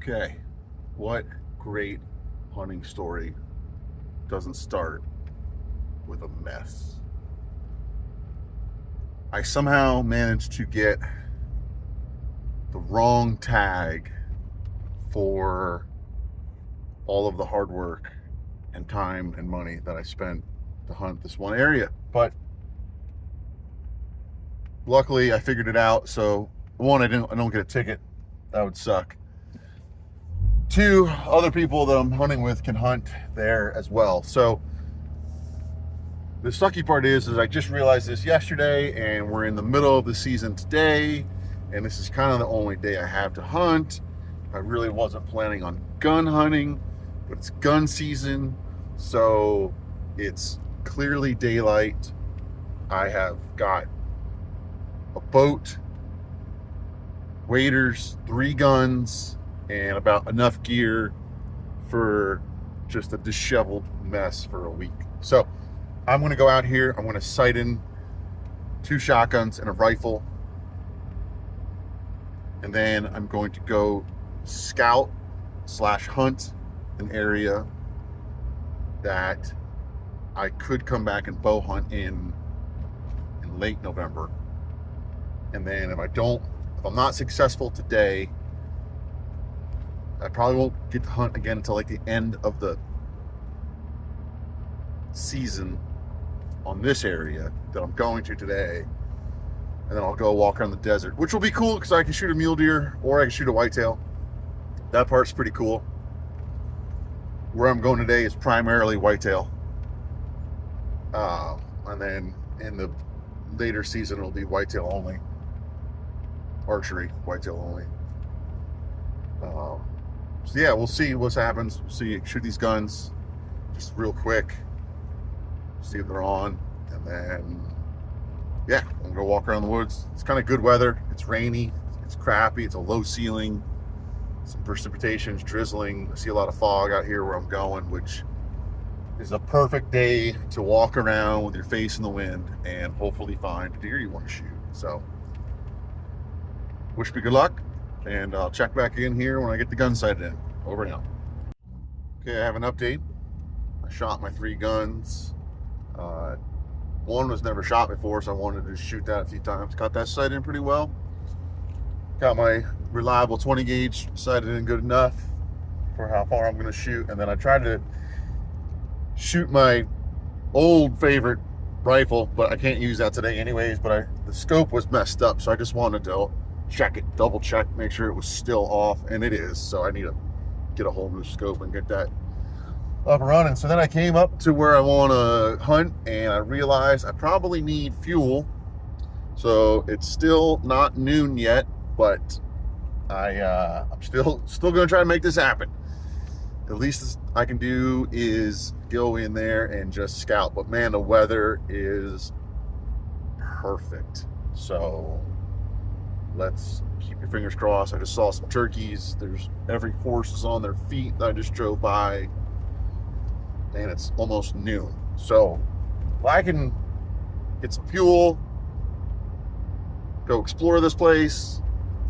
Okay, what great hunting story doesn't start with a mess? I somehow managed to get the wrong tag for all of the hard work and time and money that I spent to hunt this one area. But luckily I figured it out. So one, I don't get a ticket. That would suck. Two, other people that I'm hunting with can hunt there as well. So the sucky part is I just realized this yesterday, and we're in the middle of the season today, and this is kind of the only day I have to hunt. I really wasn't planning on gun hunting, but it's gun season, so it's clearly daylight. I have got a boat, waders, 3 guns, and about enough gear for just a disheveled mess for a week. So I'm going to go out here. I'm going to sight in 2 shotguns and a rifle. And then I'm going to go scout / hunt an area that I could come back and bow hunt in late November. And then if I'm not successful today, I probably won't get to hunt again until like the end of the season on this area that I'm going to today, and then I'll go walk around the desert, which will be cool because I can shoot a mule deer or I can shoot a whitetail. That part's pretty cool. Where I'm going today is primarily whitetail, and then in the later season it'll be whitetail only, archery, whitetail only. So yeah, we'll see what happens. We'll see. Shoot these guns just real quick, see if they're on, and then yeah, I'm gonna go walk around the woods. It's kind of good weather. It's rainy, it's crappy, it's a low ceiling, some precipitation, it's drizzling. I see a lot of fog out here where I'm going, which is a perfect day to walk around with your face in the wind and hopefully find a deer you want to shoot. So wish me good luck, and I'll check back in here when I get the gun sighted in. Over and out. Okay, I have an update. I shot my 3 guns. One was never shot before, so I wanted to shoot that a few times. Got that sighted in pretty well. Got my reliable 20 gauge sighted in good enough for how far I'm going to shoot. And then I tried to shoot my old favorite rifle, but I can't use that today anyways. But the scope was messed up, so I just wanted to check it, double check, make sure it was still off, and it is. So I need to get a whole new scope and get that up and running. So then I came up to where I want to hunt, and I realized I probably need fuel. So it's still not noon yet, but I'm still going to try to make this happen. The least I can do is go in there and just scout. But man, the weather is perfect. So let's keep your fingers crossed. I just saw some turkeys. Every horse is on their feet that I just drove by. And it's almost noon. So if I can get some fuel, go explore this place,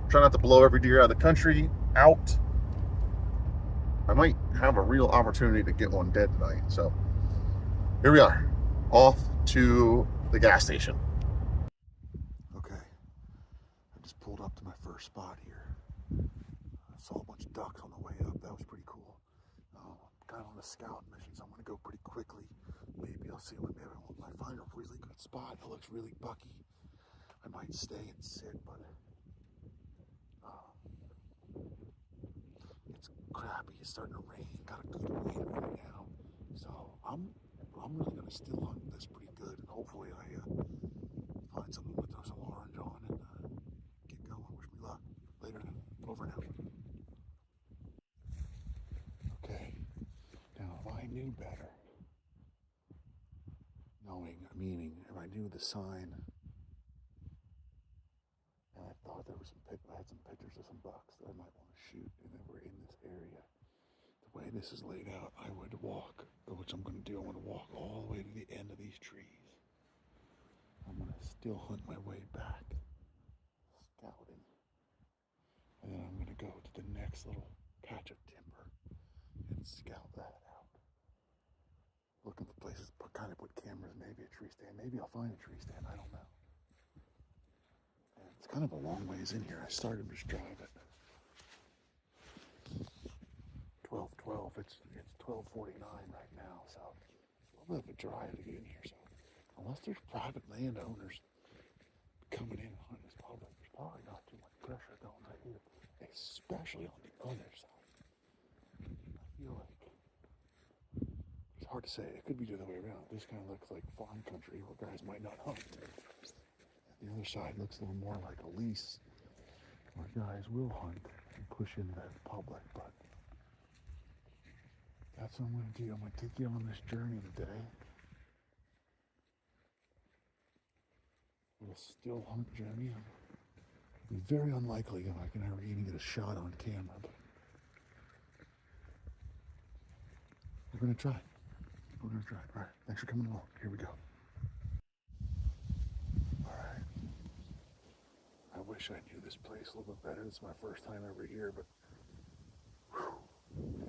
try not to blow every deer out of the country out, I might have a real opportunity to get one dead tonight. So here we are, off to the gas station. Okay, I just pulled up to my first spot here. I saw a bunch of ducks on the way up. That was pretty cool. I'm kind of on a scout mission, so I'm going to go pretty quickly. Maybe I'll see maybe I find a really good spot that looks really bucky. I might stay and sit, but it's crappy. It's starting to rain. Got a good wind right now, so I'm really going to still hunt this pretty good, and hopefully I find something with some orange on and get going. Wish me luck. Later. Over now. Okay. Now, if I knew better, meaning if I knew the sign, and I thought I had some pictures of some bucks that I might want to shoot, and they were in this area. The way this is laid out, I would walk, which I'm going to do. I'm going to walk all the way to the end of these trees. I'm going to still hunt my way back, scouting, and then I'm going to go to the next little patch of timber and scout that out. Looking for places to put cameras, maybe a tree stand. Maybe I'll find a tree stand, I don't know. And it's kind of a long ways in here. I started to drive at 12:12. It's 12:49 right now, so it's a little bit of a drive to get in here. So unless there's private landowners coming in on this public, there's probably not too much pressure going right here, especially on the other side. I feel like it's hard to say. It could be the other way around. This kind of looks like farm country where guys might not hunt. And the other side looks a little more like a lease where guys will hunt and push into the public. But that's what I'm going to do. I'm going to take you on this journey today. A still hunt journey. It'd be very unlikely if I can ever even get a shot on camera, but we're going to try. We're going to try. All right. Thanks for coming along. Here we go. All right. I wish I knew this place a little bit better. It's my first time ever here, but whew,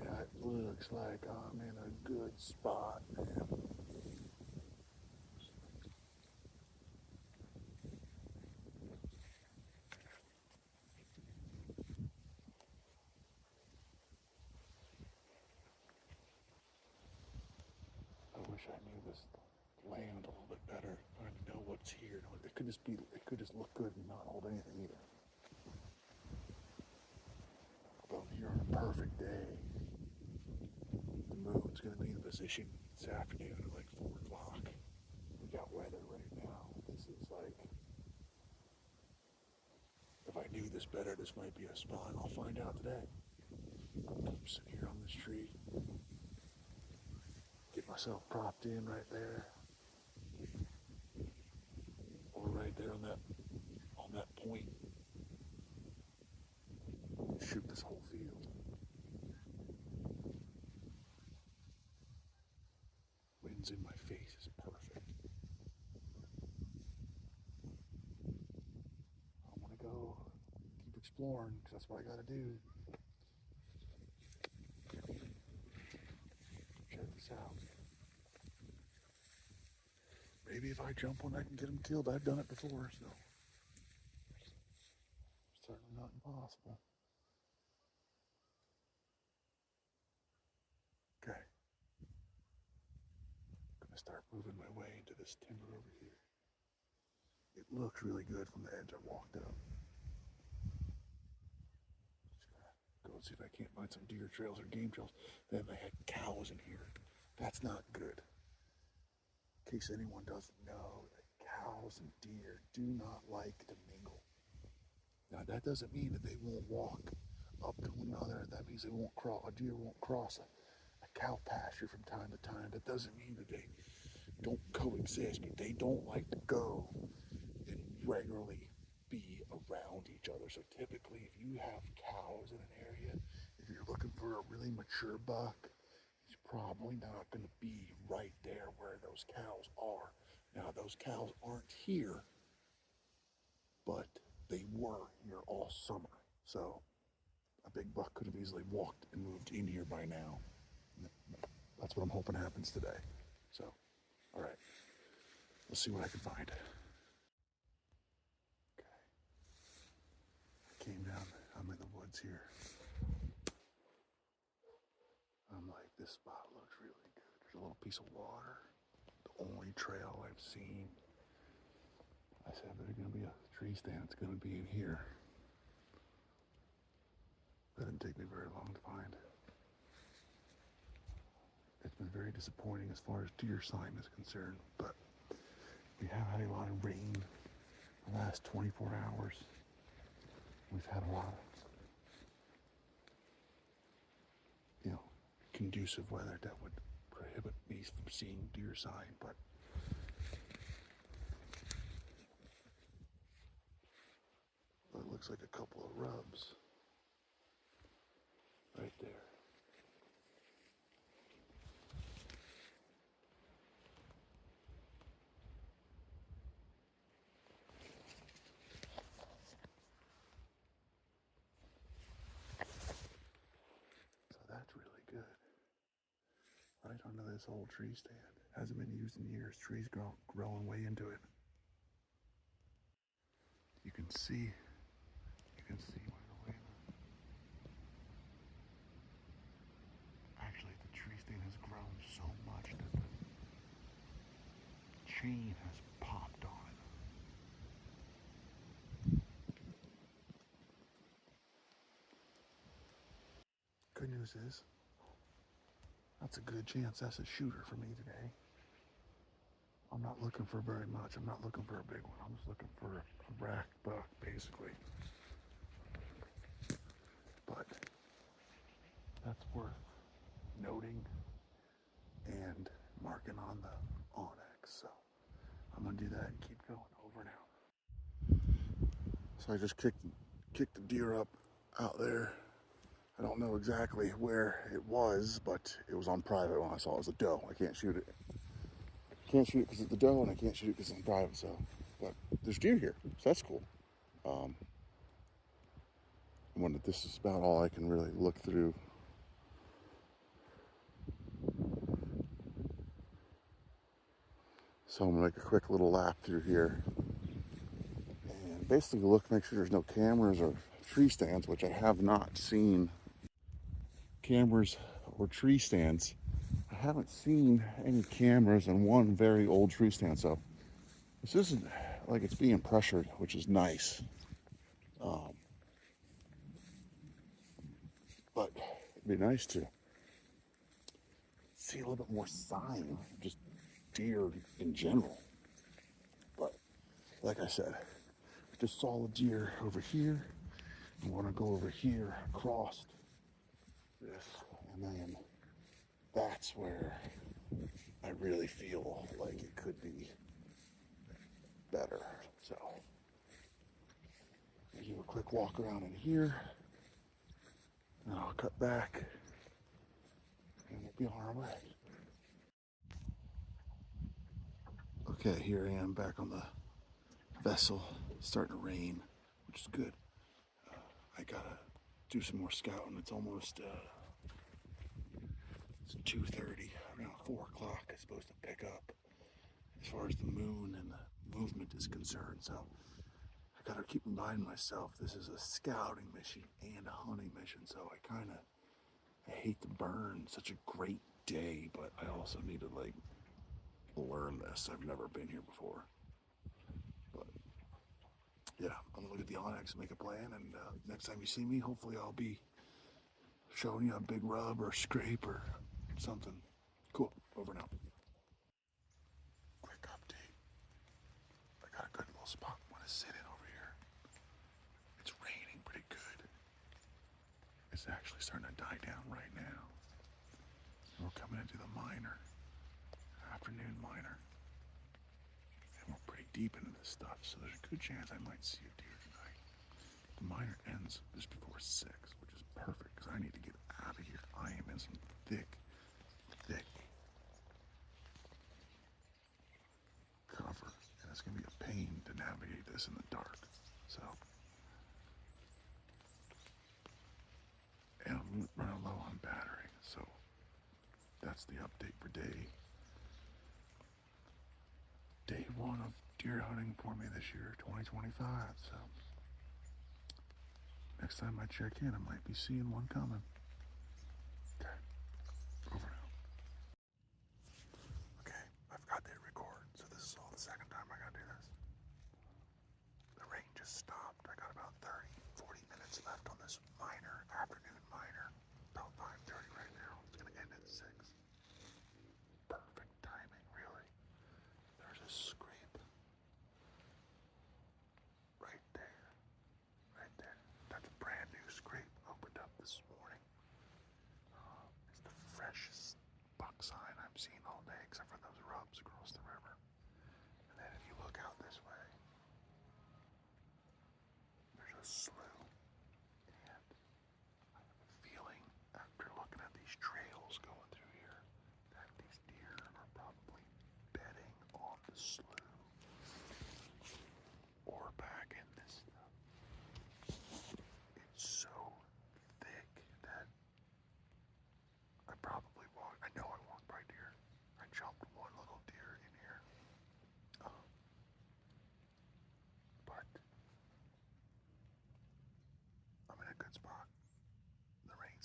yeah, it looks like I'm in a good spot, man. I wish I knew this land a little bit better. I know what's here. It could just look good and not hold anything either. But I'm here on a perfect day. The moon's going to be in position this afternoon at like 4 o'clock. We got weather right now. This is like, if I knew this better, this might be a spot. I'll find out today. I'm sitting here on this tree. Get myself propped in right there. Or right there on that point. Shoot this whole field. Wind's in my face is perfect. I'm gonna go keep exploring because that's what I gotta do. Check this out. Maybe if I jump one, I can get them killed. I've done it before, so it's certainly not impossible. Okay. I'm gonna start moving my way into this timber over here. It looks really good from the edge I walked up. Just gonna go see if I can't find some deer trails or game trails. Then they had cows in here. That's not good. In case anyone doesn't know, cows and deer do not like to mingle. Now that doesn't mean that they won't walk up to one another. That means a deer won't cross a cow pasture from time to time. That doesn't mean that they don't coexist, but they don't like to go and regularly be around each other. So typically if you have cows in an area, if you're looking for a really mature buck, he's probably not going to be right there where those cows are. Now, those cows aren't here, but they were here all summer. So a big buck could have easily walked and moved in here by now. That's what I'm hoping happens today. So, all right, let's see what I can find. Okay, I came down, I'm in the woods here. I'm like, this spot looks really good. There's a little piece of water. The only trail I've seen. I said there's going to be a tree stand. It's going to be in here. That didn't take me very long to find. It's been very disappointing as far as deer sign is concerned, but we have had a lot of rain the last 24 hours. We've had a lot of, conducive weather that would prohibit me from seeing deer sign, but it looks like a couple of rubs right there. onto this old tree stand. Hasn't been used in years. Trees growing way into it. You can see right away. Actually, the tree stand has grown so much that the chain has popped on it. Good news is, that's a good chance that's a shooter for me today. I'm not looking for very much. I'm not looking for a big one. I'm just looking for a rack buck, basically. But that's worth noting and marking on the Onyx. So I'm gonna do that and keep going over now. So I just kicked the deer up out there. I don't know exactly where it was, but it was on private when I saw it. It was a doe. I can't shoot it. Can't shoot it because it's the doe, and I can't shoot it because it's on private. So, but there's deer here, so that's cool. This is about all I can really look through. So I'm gonna make a quick little lap through here and basically look, make sure there's no cameras or tree stands, which I have not seen. Cameras or tree stands. I haven't seen any cameras on one very old tree stand, so this isn't like it's being pressured, which is nice. But it'd be nice to see a little bit more sign, just deer in general. But like I said, I just saw a deer over here. I want to go over here across this, and then that's where I really feel like it could be better. So I'll do a quick walk around in here, and I'll cut back, and we'll be on our way. Okay, here I am back on the vessel. It's starting to rain, which is good. I gotta do some more scouting. It's almost it's 2:30. Around 4 o'clock it's supposed to pick up as far as the moon and the movement is concerned. So I gotta keep reminding myself this is a scouting mission and a hunting mission. So I hate to burn such a great day, but I also need to like learn this. I've never been here before. But yeah, I'm gonna look at the Onyx and make a plan, and next time you see me, hopefully I'll be showing you a big rub or scrape or something. Cool, over now. Quick update. I got a good little spot I want to sit in over here. It's raining pretty good. It's actually starting to die down right now. We're coming into the afternoon minor. And we're pretty deep into this stuff, so there's a good chance I might see a deer tonight. The minor ends just before 6, which is perfect because I need to get out of here. I am in some thick cover, and it's gonna be a pain to navigate this in the dark. So, and I'm running low on battery, so that's the update for day 1 of deer hunting for me this year, 2025. So next time I check in, I might be seeing one coming. Okay, over now. Okay, I forgot to record, so this is all the second time I gotta do this. The rain just stopped. I got about 30-40 minutes left on this afternoon minor. About 5:30 right now. It's gonna end at 6. Perfect timing, really. There's a scrape right there. Right there. That's a brand new scrape. Opened up this morning. It's the freshest buck sign I've seen all day, except for those rubs across the river. And then if you look out this way, there's a slough. And I have a feeling, after looking at these trails going through here, that these deer are probably bedding on the slough or back in this stuff. It's so thick that I know I walked by deer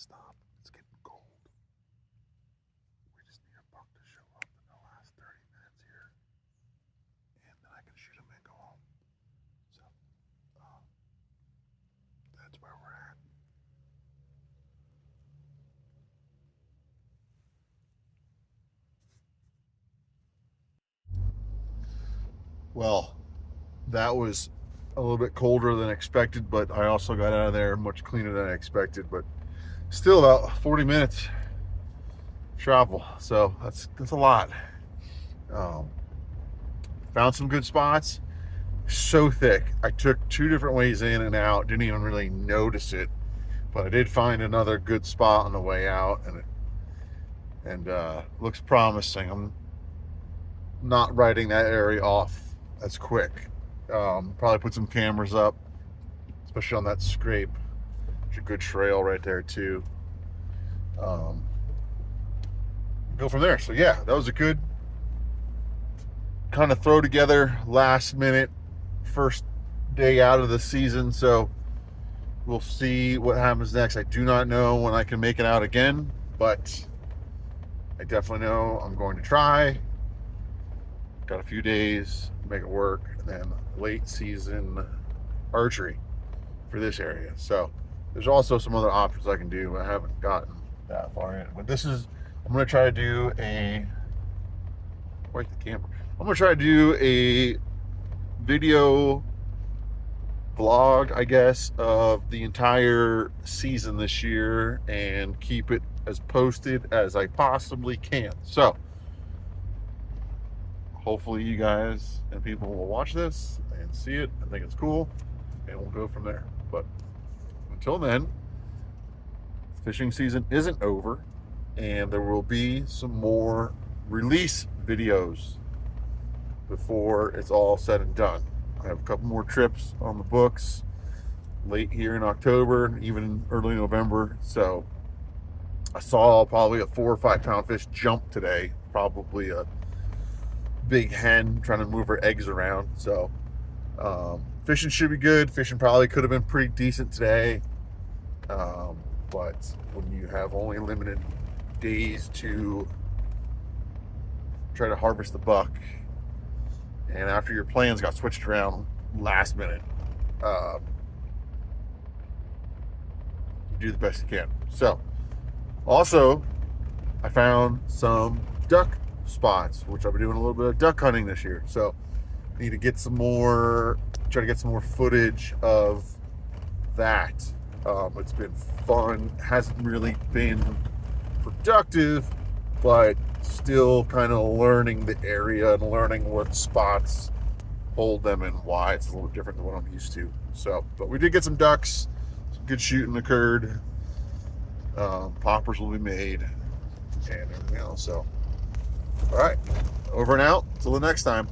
stop. It's getting cold. We just need a buck to show up in the last 30 minutes here. And then I can shoot him and go home. So, that's where we're at. Well, that was a little bit colder than expected, but I also got out of there much cleaner than I expected, but still about 40 minutes travel. So that's a lot. Found some good spots. So thick. I took 2 different ways in and out. Didn't even really notice it, but I did find another good spot on the way out, and looks promising. I'm not writing that area off as quick. Probably put some cameras up, especially on that scrape. It's a good trail right there too. Go from there. So yeah, that was a good kind of throw together last minute first day out of the season. So we'll see what happens next. I do not know when I can make it out again, but I definitely know I'm going to try. Got a few days to make it work, and then late season archery for this area. So there's also some other options I can do. I haven't gotten that far in, but this is, I'm going to try to do a, quite the camera. I'm going to try to do a video vlog, I guess, of the entire season this year and keep it as posted as I possibly can. So hopefully you guys and people will watch this and see it. I think it's cool, and we'll go from there. But until then, fishing season isn't over, and there will be some more release videos before it's all said and done. I have a couple more trips on the books late here in October, even early November. So I saw probably a 4 or 5 pound fish jump today, probably a big hen trying to move her eggs around. So fishing should be good. Fishing probably could have been pretty decent today, but when you have only limited days to try to harvest the buck, and after your plans got switched around last minute, you do the best you can. So also I found some duck spots, which I've been doing a little bit of duck hunting this year. So I need to get some more, try to get some more footage of that. It's been fun. Hasn't really been productive, but still kind of learning the area and learning what spots hold them and why. It's a little different than what I'm used to. So, but we did get some ducks. Some good shooting occurred. Poppers will be made and everything else. So, all right, over and out. Till the next time.